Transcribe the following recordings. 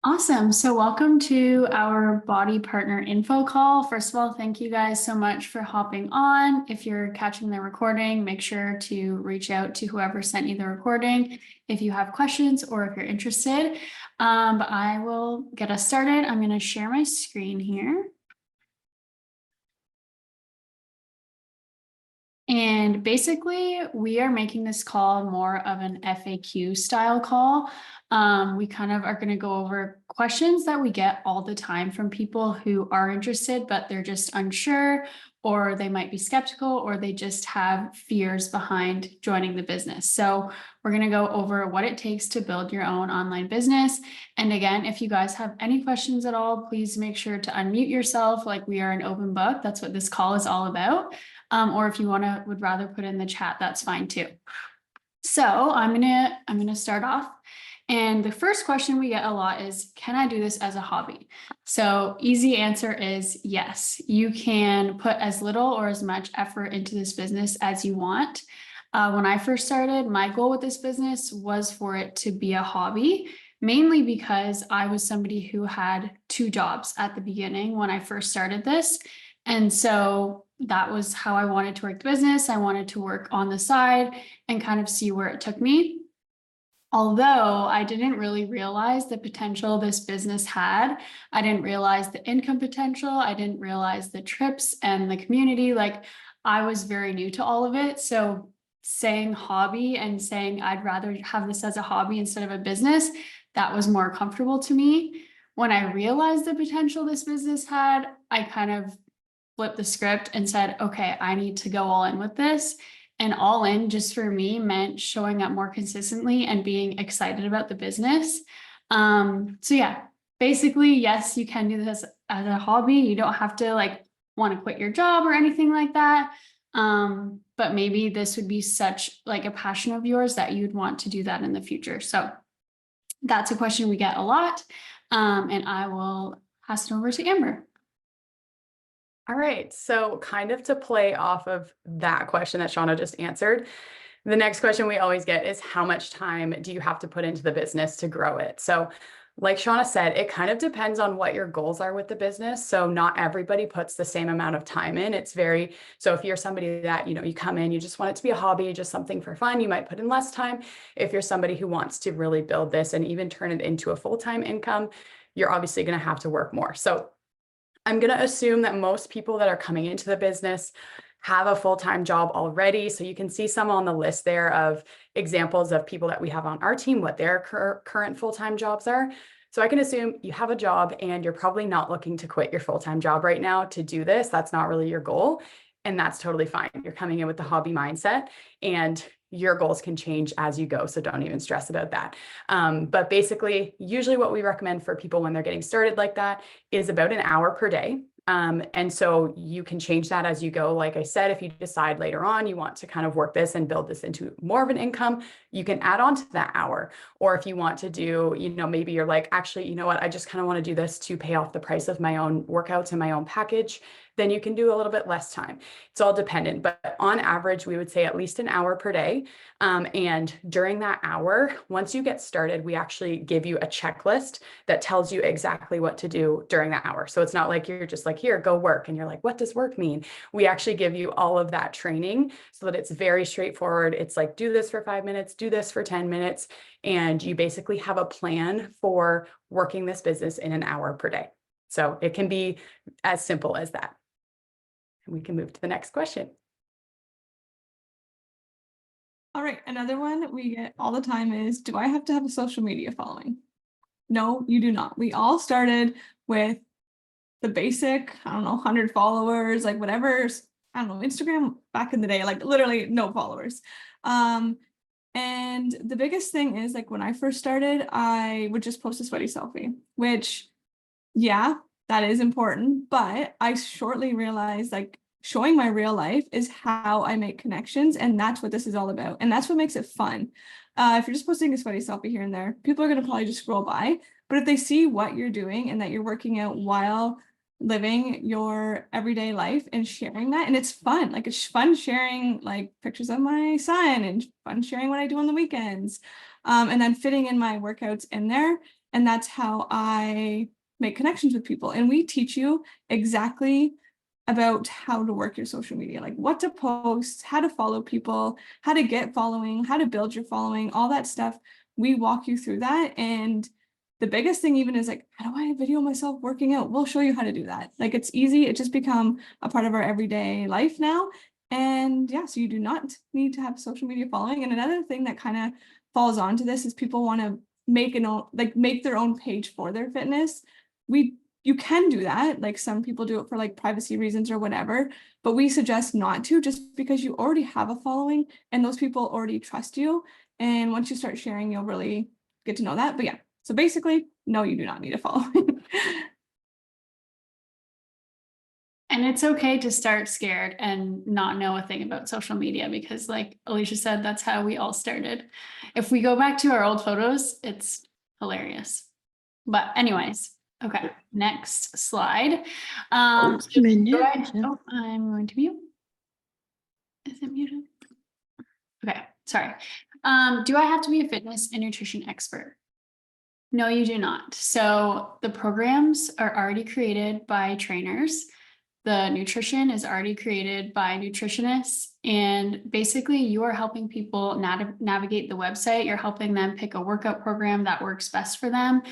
Awesome. So welcome to our BODi partner info call. First of all, thank you guys so much for hopping on. If you're catching the recording, make sure to reach out to whoever sent you the recording if you have questions or if you're interested. But I will get us started. I'm going to share my screen here. And basically, we are making this call more of an FAQ style call. We kind of are going to go over questions that we get all the time from people who are interested, but they're just unsure, or they might be skeptical, or they just have fears behind joining the business. So we're going to go over what it takes to build your own online business. And again, if you guys have any questions at all, please make sure to unmute yourself. Like, we are an open book. That's what this call is all about. Or if you would rather put in the chat, that's fine too. So I'm gonna start off. And the first question we get a lot is, can I do this as a hobby? So easy answer is yes. You can put as little or as much effort into this business as you want. When I first started, my goal with this business was for it to be a hobby, mainly because I was somebody who had 2 jobs at the beginning when I first started this. And so that was how I wanted to work the business. I wanted to work on the side and kind of see where it took me. Although I didn't really realize the potential this business had. I didn't realize the income potential. I didn't realize the trips and the community. Like, I was very new to all of it. So saying hobby and saying I'd rather have this as a hobby instead of a business, that was more comfortable to me. When I realized the potential this business had, I kind of flipped the script and said, okay, I need to go all in with this. And all in just for me meant showing up more consistently and being excited about the business. So yeah, basically, yes, you can do this as a hobby. You don't have to want to quit your job or anything like that. But maybe this would be such a passion of yours that you'd want to do that in the future. So that's a question we get a lot. And I will pass it over to Amber. All right, so kind of to play off of that question that Shauna just answered, the next question we always get is, how much time do you have to put into the business to grow it? So like Shauna said, it kind of depends on what your goals are with the business. So not everybody puts the same amount of time in. So if you're somebody that, you come in, you just want it to be a hobby, just something for fun, you might put in less time. If you're somebody who wants to really build this and even turn it into a full-time income, you're obviously going to have to work more. So I'm going to assume that most people that are coming into the business have a full-time job already. So you can see some on the list there of examples of people that we have on our team, what their current full-time jobs are. So I can assume you have a job and you're probably not looking to quit your full-time job right now to do this. That's not really your goal. And that's totally fine. You're coming in with the hobby mindset, and your goals can change as you go. So don't even stress about that. But basically, usually what we recommend for people when they're getting started like that is about an hour per day. And so you can change that as you go. Like I said, if you decide later on you want to kind of work this and build this into more of an income, you can add on to that hour. Or if you want to do, maybe you're like, actually, you know what, I just kind of want to do this to pay off the price of my own workouts and my own package, then you can do a little bit less time. It's all dependent, but on average, we would say at least an hour per day. And during that hour, once you get started, we actually give you a checklist that tells you exactly what to do during that hour. So it's not like you're just like, here, go work. And you're like, what does work mean? We actually give you all of that training so that it's very straightforward. It's like, do this for 5 minutes, do this for 10 minutes. And you basically have a plan for working this business in an hour per day. So it can be as simple as that. And we can move to the next question. All right, another one we get all the time is, do I have to have a social media following? No, you do not. We all started with the basic, 100 followers, whatever, Instagram back in the day, literally no followers. And the biggest thing is, when I first started, I would just post a sweaty selfie, which, yeah, that is important, but I shortly realized showing my real life is how I make connections, and that's what this is all about, and that's what makes it fun. If you're just posting a sweaty selfie here and there, people are going to probably just scroll by, but if they see what you're doing and that you're working out while living your everyday life and sharing that, and it's fun, it's fun sharing pictures of my son and fun sharing what I do on the weekends, and then fitting in my workouts in there. And that's how I make connections with people. And we teach you exactly about how to work your social media, like what to post, how to follow people, how to get following, how to build your following, all that stuff. We walk you through that. And the biggest thing even is like, how do I video myself working out? We'll show you how to do that. Like it's easy. It just become a part of our everyday life now. And yeah, so you do not need to have social media following. And another thing that kind of falls onto this is people want to make their own page for their fitness. You can do that. Like some people do it for like privacy reasons or whatever, but we suggest not to, just because you already have a following and those people already trust you. And once you start sharing, you'll really get to know that. But yeah, so basically, no, you do not need a following. And it's okay to start scared and not know a thing about social media, because like Alicia said, that's how we all started. If we go back to our old photos, it's hilarious. But anyways, okay, next slide. Oh, So minute. I'm going to mute. Is it muted? Okay, sorry. Do I have to be a fitness and nutrition expert? No, you do not. So the programs are already created by trainers. The nutrition is already created by nutritionists, and basically you are helping people navigate the website. You're helping them pick a workout program that works best for them.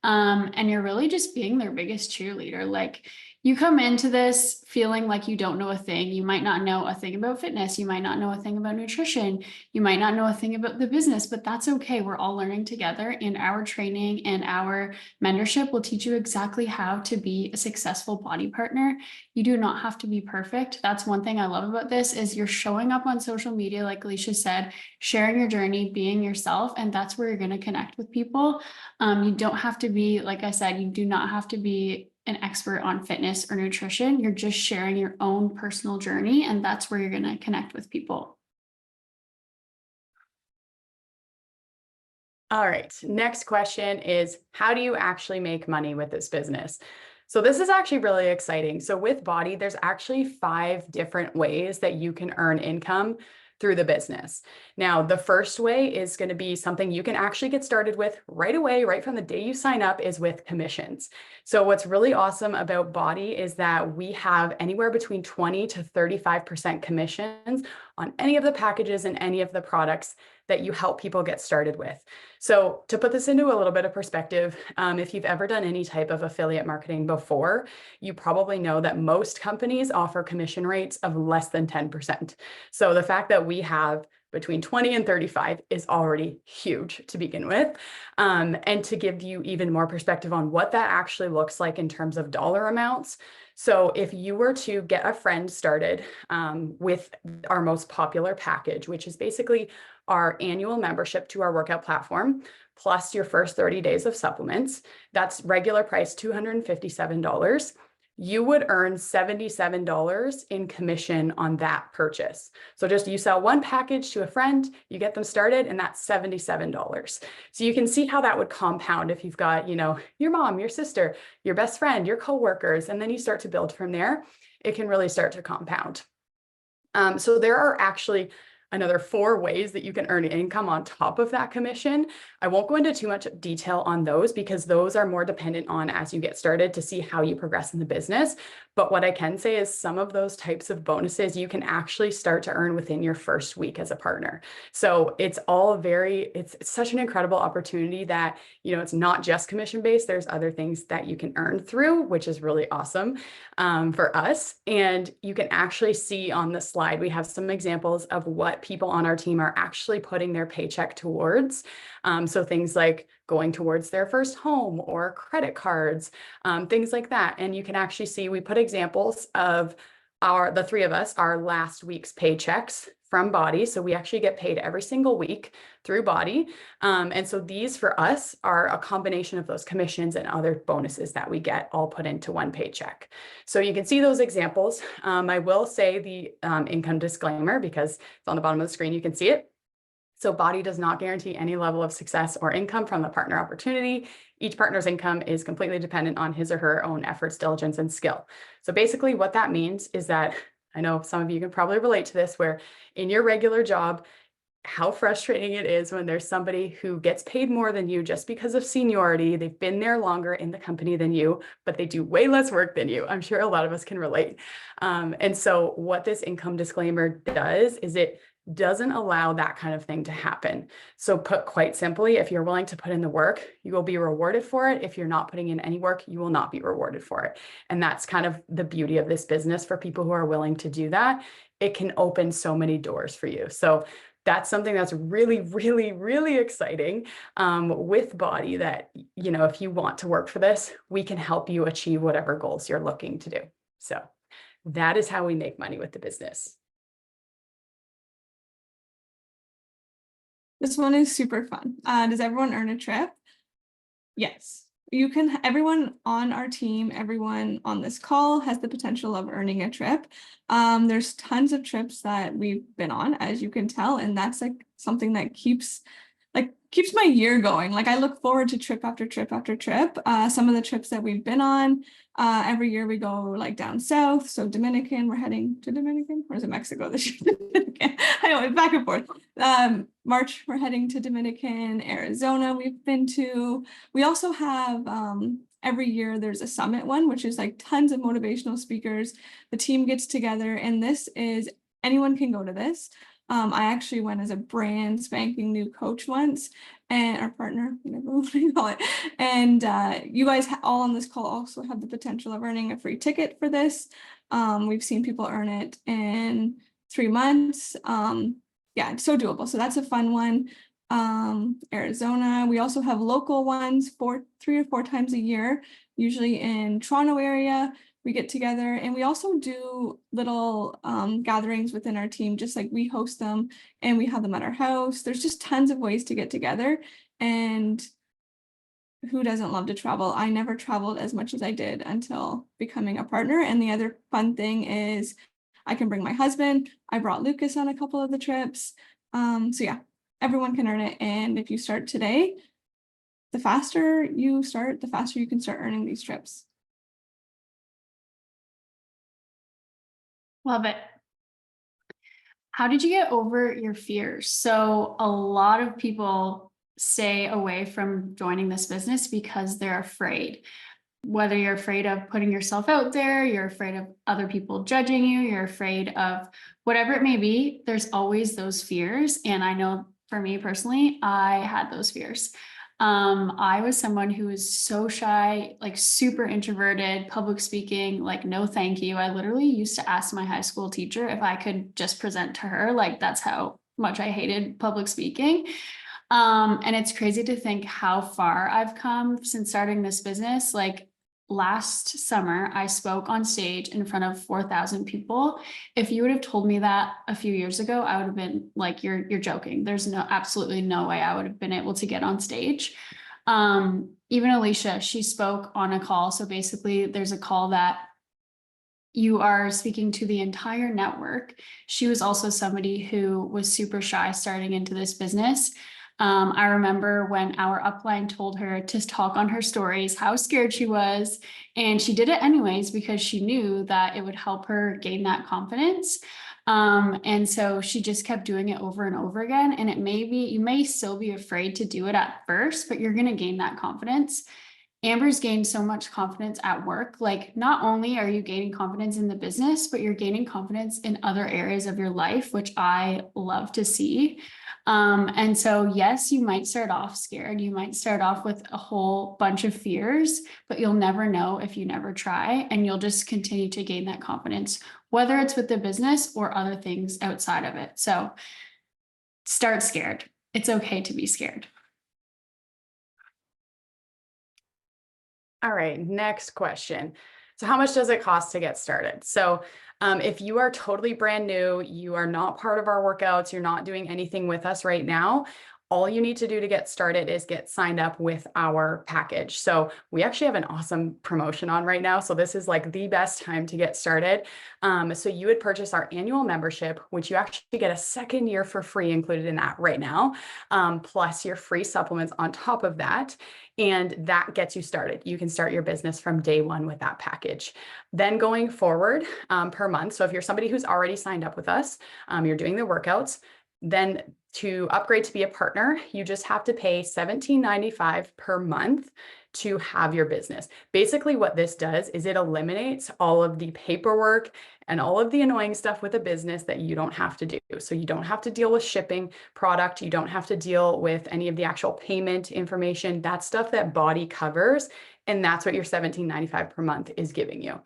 And you're really just being their biggest cheerleader. Like you come into this feeling like you don't know a thing. You might not know a thing about fitness. You might not know a thing about nutrition. You might not know a thing about the business, but that's okay. We're all learning together, and our training and our mentorship will teach you exactly how to be a successful BODi partner. You do not have to be perfect. That's one thing I love about this is you're showing up on social media, like Alicia said, sharing your journey, being yourself, and that's where you're going to connect with people. You don't have to be, like I said, you do not have to be an expert on fitness or nutrition. You're just sharing your own personal journey, and that's where you're going to connect with people. All right, next question is, how do you actually make money with this business? So this is actually really exciting. So with BODi, there's actually 5 different ways that you can earn income through the business. Now, the first way is going to be something you can actually get started with right away, right from the day you sign up, is with commissions. So what's really awesome about BODi is that we have anywhere between 20 to 35% commissions on any of the packages and any of the products that you help people get started with. So to put this into a little bit of perspective, if you've ever done any type of affiliate marketing before, you probably know that most companies offer commission rates of less than 10%. So the fact that we have between 20 and 35 is already huge to begin with. And to give you even more perspective on what that actually looks like in terms of dollar amounts. So if you were to get a friend started with our most popular package, which is basically our annual membership to our workout platform, plus your first 30 days of supplements, that's regular price $257. You would earn $77 in commission on that purchase. So just you sell one package to a friend, you get them started, and that's $77. So you can see how that would compound if you've got, your mom, your sister, your best friend, your coworkers, and then you start to build from there. It can really start to compound. So there are actually another 4 ways that you can earn income on top of that commission. I won't go into too much detail on those because those are more dependent on as you get started to see how you progress in the business. But what I can say is some of those types of bonuses you can actually start to earn within your first week as a partner. So it's all it's such an incredible opportunity that, it's not just commission based. There's other things that you can earn through, which is really awesome for us. And you can actually see on the slide, we have some examples of what people on our team are actually putting their paycheck towards. So things like going towards their first home or credit cards, things like that. And you can actually see, we put examples of the 3 of us, our last week's paychecks from BODi. So we actually get paid every single week through BODi. And so these for us are a combination of those commissions and other bonuses that we get all put into one paycheck. So you can see those examples. I will say the income disclaimer because it's on the bottom of the screen, you can see it. So BODi does not guarantee any level of success or income from the partner opportunity. Each partner's income is completely dependent on his or her own efforts, diligence, and skill. So basically what that means is that, I know some of you can probably relate to this, where in your regular job, how frustrating it is when there's somebody who gets paid more than you just because of seniority. They've been there longer in the company than you, but they do way less work than you. I'm sure a lot of us can relate. And so what this income disclaimer does is it doesn't allow that kind of thing to happen. So put quite simply, if you're willing to put in the work, you will be rewarded for it. If you're not putting in any work, you will not be rewarded for it. And that's kind of the beauty of this business for people who are willing to do that. It can open so many doors for you. So that's something that's really, really, really exciting with BODi, that, you know, if you want to work for this, we can help you achieve whatever goals you're looking to do. So that is how we make money with the business. This one is super fun. Does everyone earn a trip? Yes. You can, everyone on our team, everyone on this call has the potential of earning a trip. There's tons of trips that we've been on, as you can tell, and that's like something that keeps my year going. Like, I look forward to trip after trip after trip. Some of the trips that we've been on, every year we go like down south. So Dominican, we're heading to Dominican, or is it Mexico this year? I know, it's back and forth. March, we're heading to Dominican. Arizona, we've been to. We also have every year there's a summit one, which is like tons of motivational speakers. The team gets together, and this is, anyone can go to this. I actually went as a brand spanking new coach once, and our partner, whatever you call it. And you guys all on this call also have the potential of earning a free ticket for this. We've seen people earn it in 3 months. Yeah, it's so doable. So that's a fun one. Arizona, we also have local ones 3 or 4 times a year, usually in Toronto area. We get together, and we also do little gatherings within our team, just like we host them and we have them at our house. There's just tons of ways to get together, and who doesn't love to travel? I never traveled as much as I did until becoming a partner. And the other fun thing is I can bring my husband. I brought Lucas on a couple of the trips. So yeah, everyone can earn it. And if you start today, the faster you start, the faster you can start earning these trips. Love it. How did you get over your fears? So a lot of people stay away from joining this business because they're afraid. Whether you're afraid of putting yourself out there, you're afraid of other people judging you, you're afraid of whatever it may be, there's always those fears. And I know for me personally, I had those fears. I was someone who was so shy, like super introverted, public speaking, like no thank you. I literally used to ask my high school teacher if I could just present to her. Like, that's how much I hated public speaking. And it's crazy to think how far I've come since starting this business. Like, last summer, I spoke on stage in front of 4,000 people. If you would have told me that a few years ago, I would have been like, you're joking. There's absolutely no way I would have been able to get on stage. Even Alicia, she spoke on a call. So basically there's a call that you are speaking to the entire network. She was also somebody who was super shy starting into this business. I remember when our upline told her to talk on her stories, how scared she was, and she did it anyways because she knew that it would help her gain that confidence. And so she just kept doing it over and over again. And you may still be afraid to do it at first, but you're going to gain that confidence. Amber's gained so much confidence at work. Like, not only are you gaining confidence in the business, but you're gaining confidence in other areas of your life, which I love to see. And so, yes, you might start off scared. You might start off with a whole bunch of fears, but you'll never know if you never try, and you'll just continue to gain that confidence, whether it's with the business or other things outside of it. So start scared. It's okay to be scared. All right, next question. So how much does it cost to get started? So if you are totally brand new, you are not part of our workouts, you're not doing anything with us right now, all you need to do to get started is get signed up with our package. So we actually have an awesome promotion on right now. So this is like the best time to get started. So you would purchase our annual membership, which you actually get a second year for free included in that right now, plus your free supplements on top of that. And that gets you started. You can start your business from day one with that package. Then going forward per month. So if you're somebody who's already signed up with us, you're doing the workouts, then to upgrade to be a partner, you just have to pay $17.95 per month to have your business. Basically, what this does is it eliminates all of the paperwork and all of the annoying stuff with a business that you don't have to do. So you don't have to deal with shipping product. You don't have to deal with any of the actual payment information. That's stuff that BODi covers. And that's what your $17.95 per month is giving you.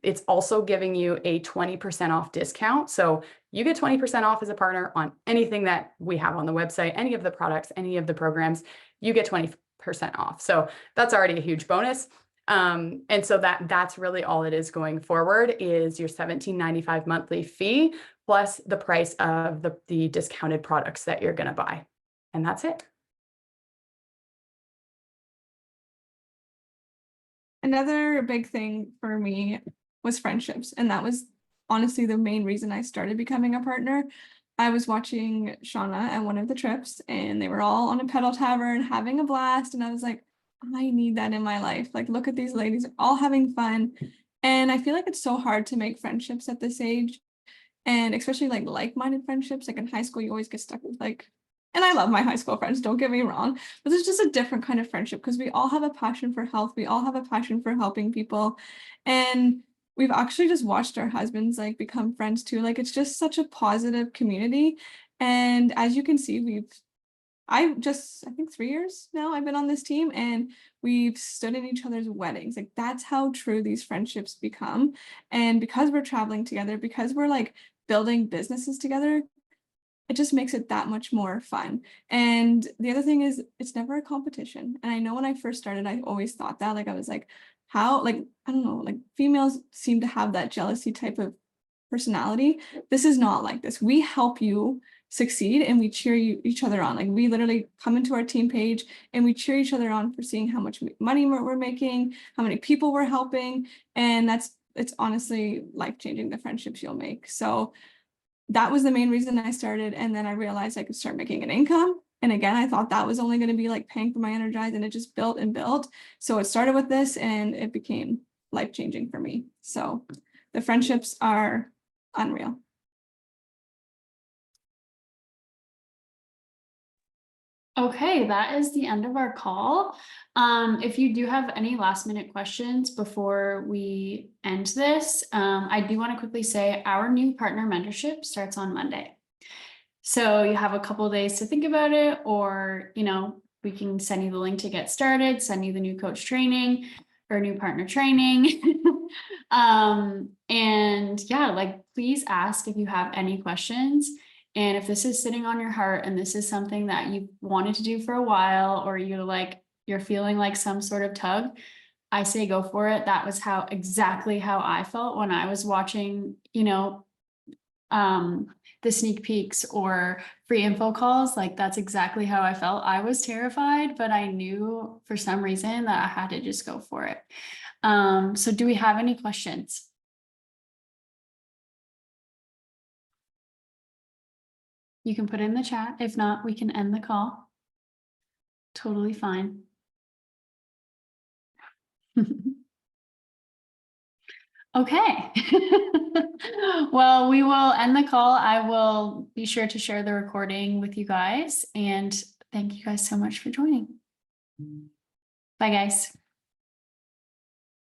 It's also giving you a 20% off discount. So you get 20% off as a partner on anything that we have on the website, any of the products, any of the programs, you get 20% off. So that's already a huge bonus. And so that's really all it is going forward is your $17.95 monthly fee plus the price of the discounted products that you're going to buy. And that's it. Another big thing for me was friendships. And that was honestly the main reason I started becoming a partner. I was watching Shauna at one of the trips and they were all on a pedal tavern having a blast. And I was like, I need that in my life. Like, look at these ladies all having fun. And I feel like it's so hard to make friendships at this age. And especially like-minded friendships, like in high school, you always get stuck with and I love my high school friends, don't get me wrong, but there's just a different kind of friendship because we all have a passion for health. We all have a passion for helping people. And we've actually just watched our husbands become friends too. It's just such a positive community. And as you can see, I think 3 years now I've been on this team and we've stood in each other's weddings. That's how true these friendships become. And because we're traveling together, because we're building businesses together, it just makes it that much more fun. And the other thing is it's never a competition. And I know when I first started, I always thought that I was how, I don't know, females seem to have that jealousy type of personality. This is not like this. We help you succeed and we cheer each other on. We literally come into our team page and we cheer each other on for seeing how much money we're making, how many people we're helping. And it's honestly life-changing, the friendships you'll make. So that was the main reason I started. And then I realized I could start making an income. And again, I thought that was only going to be paying for my Energize, and it just built and built. So it started with this and it became life-changing for me. So the friendships are unreal. Okay, that is the end of our call. If you do have any last minute questions before we end this, I do want to quickly say our new partner mentorship starts on Monday. So you have a couple of days to think about it, or, we can send you the link to get started, send you the new coach training or new partner training. And yeah, please ask if you have any questions. And if this is sitting on your heart and this is something that you wanted to do for a while, or you're feeling some sort of tug, I say go for it. That was exactly how I felt when I was watching, the sneak peeks or free info calls. That's exactly how I felt. I was terrified, but I knew for some reason that I had to just go for it. So do we have any questions? You can put it in the chat. If not, we can end the call. Totally fine. Okay. Well, we will end the call. I will be sure to share the recording with you guys. And thank you guys so much for joining. Bye, guys.